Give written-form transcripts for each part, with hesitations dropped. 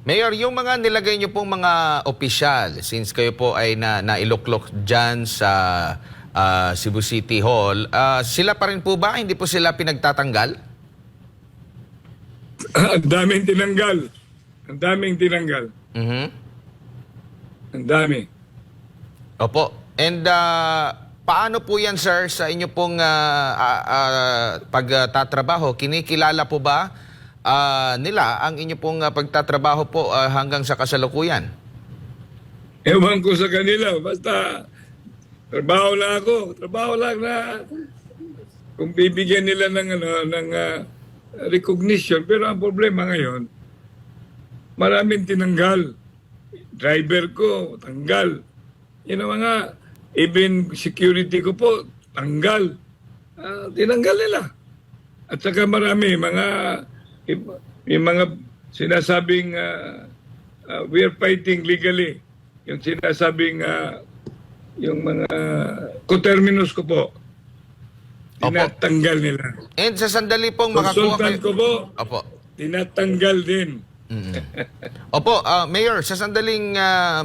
Mayor, yung mga nilagay niyo pong mga opisyal, since kayo po ay nailuklok dyan sa Cebu City Hall, sila pa rin po ba? Hindi po sila pinagtatanggal? Ang daming tinanggal. Ang daming tinanggal. Mhm. Ang dami. Opo. And paano po yan, sir, sa inyo pong pagtatrabaho? Kinikilala po ba nila ang inyo pong pagtatrabaho po hanggang sa kasalukuyan? Ewan ko sa kanila. Basta trabaho lang ako. Trabaho lang na kung bibigyan nila ng recognition. Pero ang problema ngayon, maraming tinanggal. Driver ko, tanggal. Yun ang mga, even security ko po, tanggal. Tinanggal nila. At saka marami, yung mga sinasabing we are fighting legally. Yung sinasabing yung mga coterminous ko po, tinatanggal nila. And sa sandali pong makakuha Consultant ko po, Opo. tinatanggal din. Opo, Mayor, sa sandaling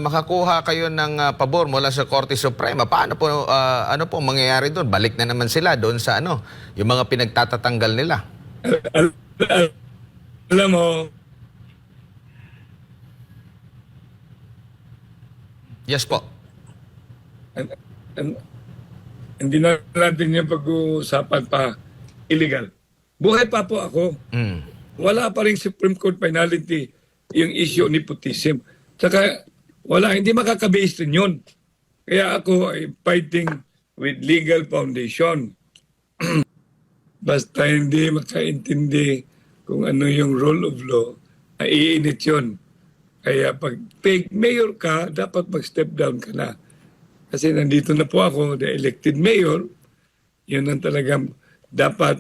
makakuha kayo ng pabor mula sa Korte Suprema, paano po, ano po mangyayari doon? Balik na naman sila doon sa yung mga pinagtatatanggal nila. Alam mo, Yes po. hindi na natin yung pag-uusapan pa illegal. Buhay pa po ako. Mm. Wala pa rin Supreme Court finality yung issue nepotism. Tsaka hindi makakabase rin yun. Kaya ako ay fighting with legal foundation. Basta hindi makaintindi kung ano yung rule of law, ay iinit yun. Kaya pag mayor ka, dapat mag-step down ka na. Kasi nandito na po ako, the elected mayor, yun ang talagang dapat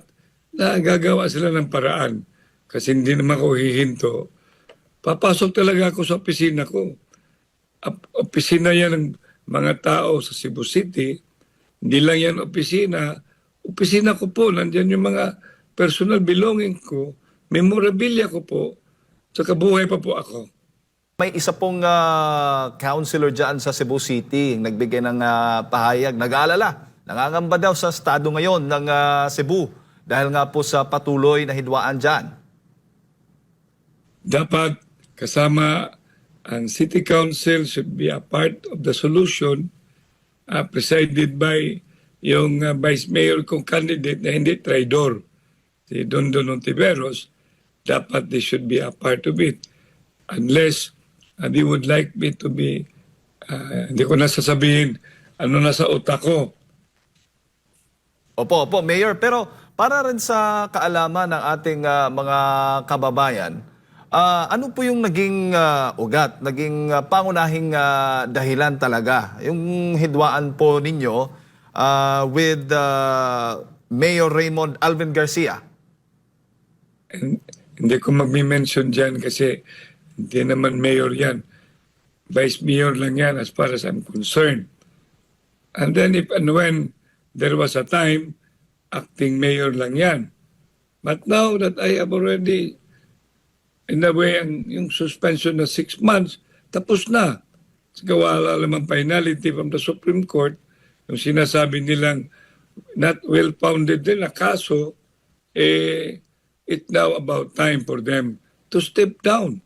na gagawa sila ng paraan. Kasi hindi naman ako hihinto. Papasok talaga ako sa opisina ko. Opisina yan ng mga tao sa Cebu City. Hindi lang yan opisina. Opisina ko po, nandiyan yung mga personal belonging ko, memorabilia ko po, sa kabuhay pa po ako. May isa pong councilor dyan sa Cebu City yung nagbigay ng pahayag, nag-aalala. Nangangamba daw sa estado ngayon ng Cebu dahil nga po sa patuloy na hidwaan dyan. Dapat kasama ang City Council should be a part of the solution presided by yung Vice Mayor kong candidate na hindi traidor, si Dondon Ontiveros. Dapat they should be a part of it. Unless they would like me to be, hindi ko na sasabihin ano nasa utak ko. Opo, Mayor. Pero para rin sa kaalaman ng ating mga kababayan, ano po yung naging ugat, naging pangunahing dahilan talaga, yung hidwaan po ninyo with Mayor Raymond Alvin Garcia? Hindi ko magmi-mention dyan kasi hindi naman mayor yan. Vice Mayor lang yan as far as I'm concerned. And then if and when there was a time, acting mayor lang yan. But now that I have already, in a way, yung suspension na 6 months, tapos na. Kasi wala naman finality from the Supreme Court, yung sinasabi nilang not well-founded din na kaso, it's now about time for them to step down.